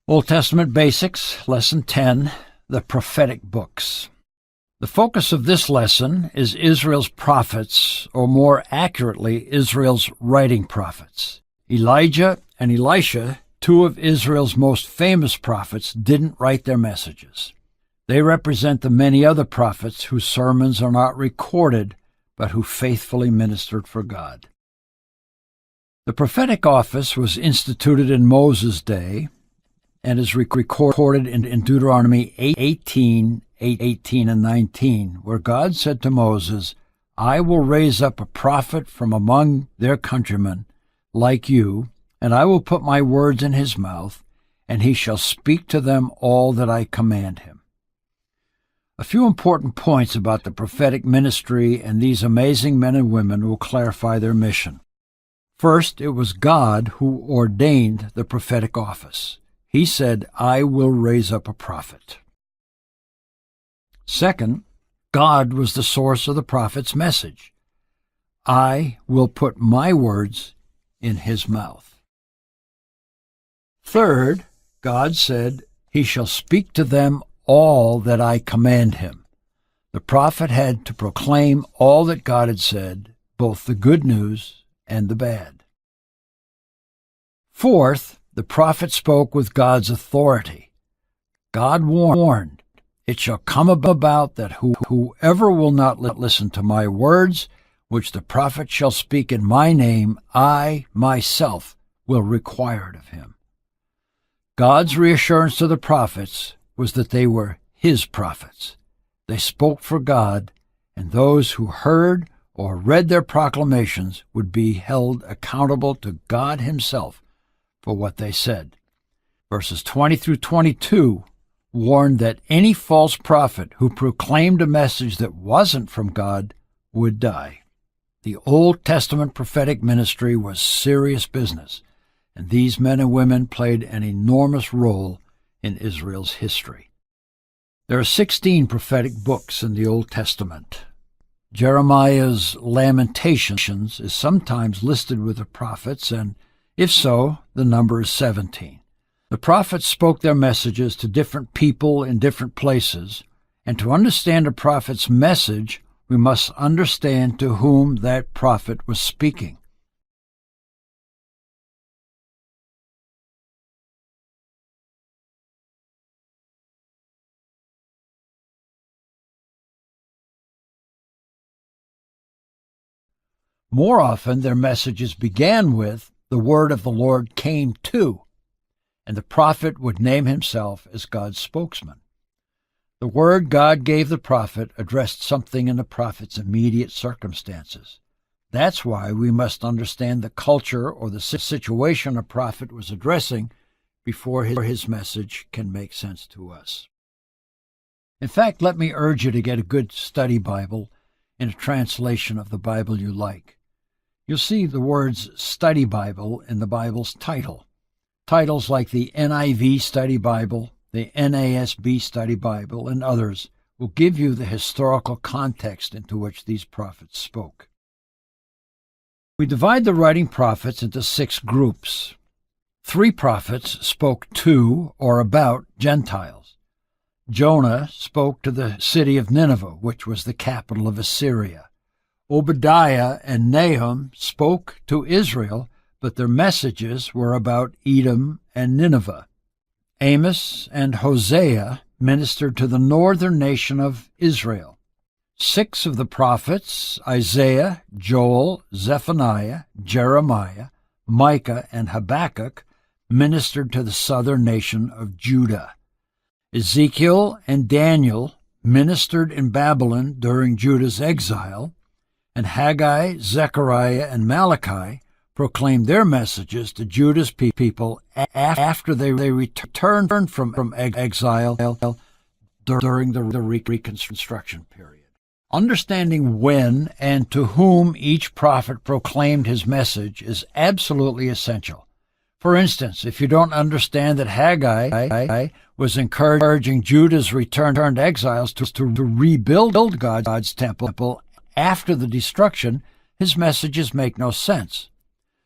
Old Testament Basics, Lesson 10, the Prophetic Books. The focus of this lesson is Israel's prophets, or more accurately, Israel's writing prophets. Elijah and Elisha, two of Israel's most famous prophets, didn't write their messages. They represent the many other prophets whose sermons are not recorded, but who faithfully ministered for God. The Prophetic Office was instituted in Moses' day and is recorded in Deuteronomy 18, 18 and 19, where God said to Moses, "I will raise up a prophet from among their countrymen, like you, and I will put my words in his mouth, and he shall speak to them all that I command him." A few important points about the prophetic ministry and these amazing men and women will clarify their mission. First, it was God who ordained the prophetic office. He said, "I will raise up a prophet." Second, God was the source of the prophet's message. "I will put my words in his mouth." Third, God said, "He shall speak to them all that I command him." The prophet had to proclaim all that God had said, both the good news and the bad. Fourth, the prophet spoke with God's authority. God warned, "It shall come about that whoever will not listen to my words, which the prophet shall speak in my name, I myself will require it of him." God's reassurance to the prophets was that they were his prophets. They spoke for God, and those who heard or read their proclamations would be held accountable to God himself for what they said. Verses 20 through 22 warned that any false prophet who proclaimed a message that wasn't from God would die. The Old Testament prophetic ministry was serious business, and these men and women played an enormous role in Israel's history. There are 16 prophetic books in the Old Testament. Jeremiah's Lamentations is sometimes listed with the prophets, and if so, the number is 17. The prophets spoke their messages to different people in different places, and to understand a prophet's message, we must understand to whom that prophet was speaking. More often, their messages began with, "The word of the Lord came to," and the prophet would name himself as God's spokesman. The word God gave the prophet addressed something in the prophet's immediate circumstances. That's why we must understand the culture or the situation a prophet was addressing before his message can make sense to us. In fact, let me urge you to get a good study Bible in a translation of the Bible you like. You'll see the words Study Bible in the Bible's title. Titles like the NIV Study Bible, the NASB Study Bible, and others will give you the historical context into which these prophets spoke. We divide the writing prophets into 6 groups. 3 prophets spoke to or about Gentiles. Jonah spoke to the city of Nineveh, which was the capital of Assyria. Obadiah and Nahum spoke to Israel, but their messages were about Edom and Nineveh. Amos and Hosea ministered to the northern nation of Israel. 6 of the prophets, Isaiah, Joel, Zephaniah, Jeremiah, Micah, and Habakkuk, ministered to the southern nation of Judah. Ezekiel and Daniel ministered in Babylon during Judah's exile, and Haggai, Zechariah, and Malachi proclaimed their messages to Judah's people after they returned from exile during the Reconstruction period. Understanding when and to whom each prophet proclaimed his message is absolutely essential. For instance, if you don't understand that Haggai was encouraging Judah's returned exiles to rebuild God's temple after the destruction, his messages make no sense.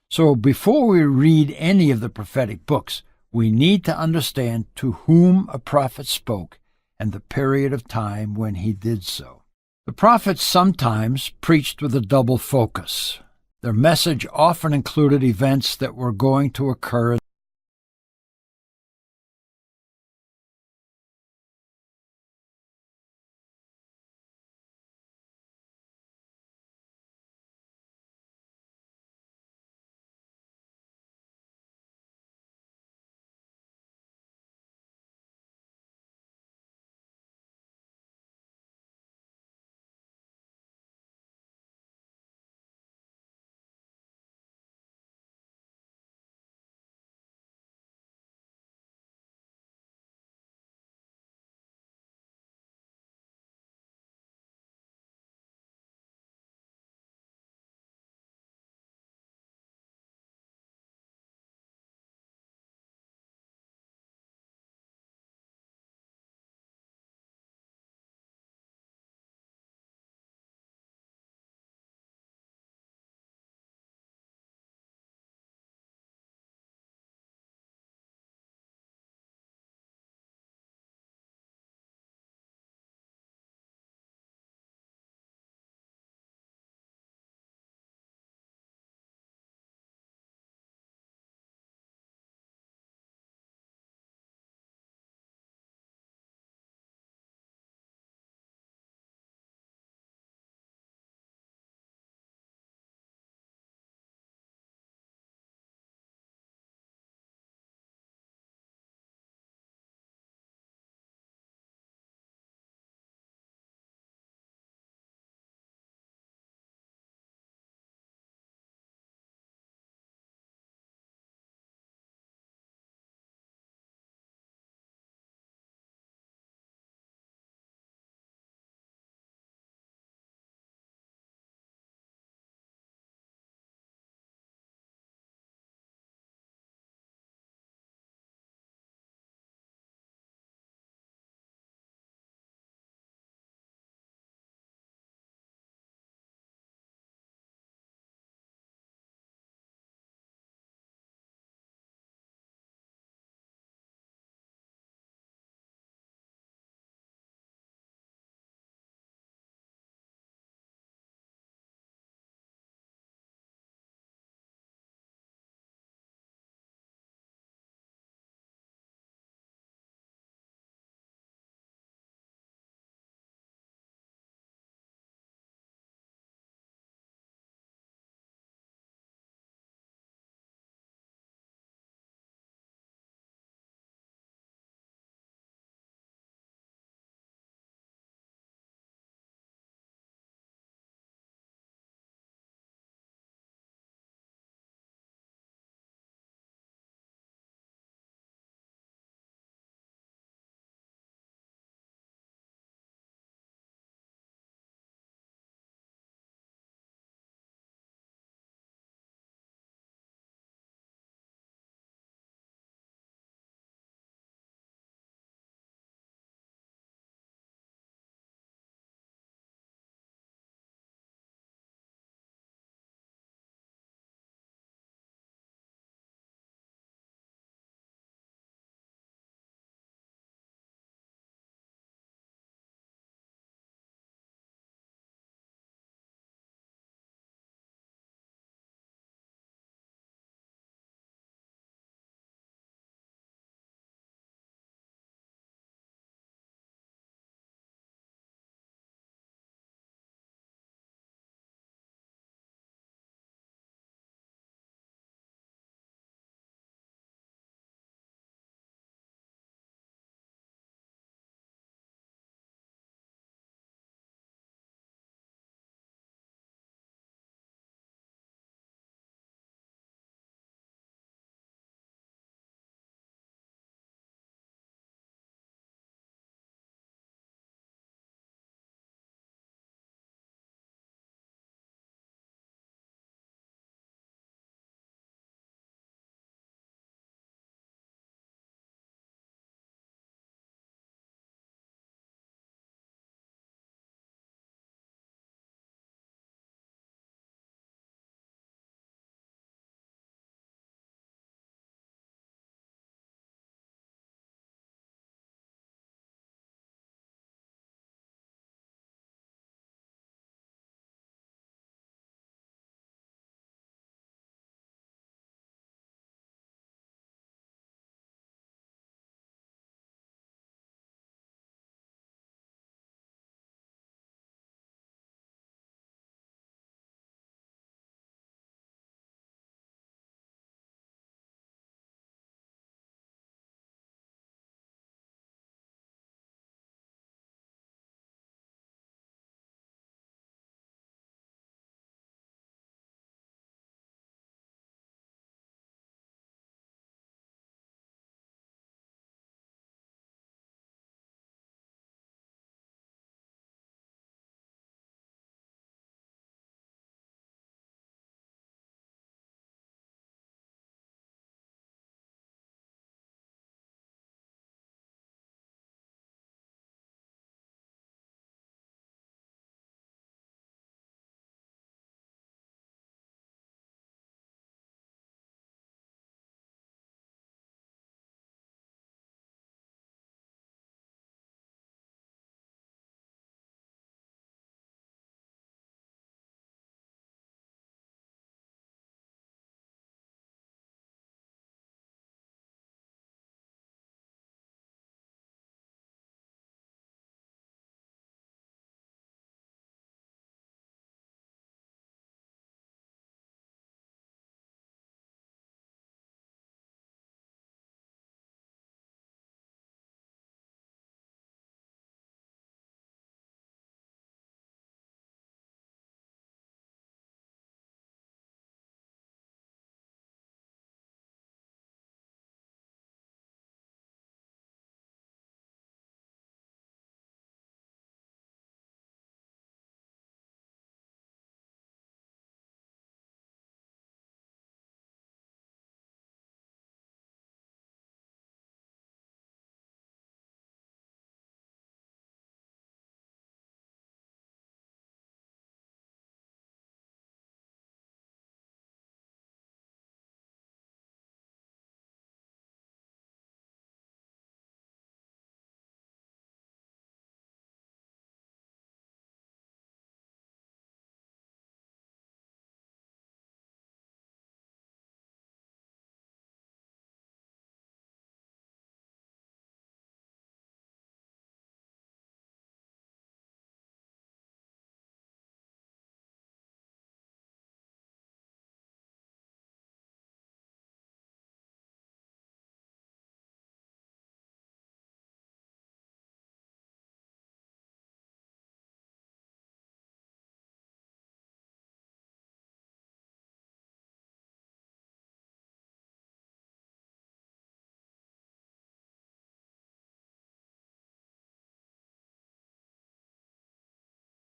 So before we read any of the prophetic books, we need to understand to whom a prophet spoke and the period of time when he did so. The prophets sometimes preached with a double focus. Their message often included events that were going to occur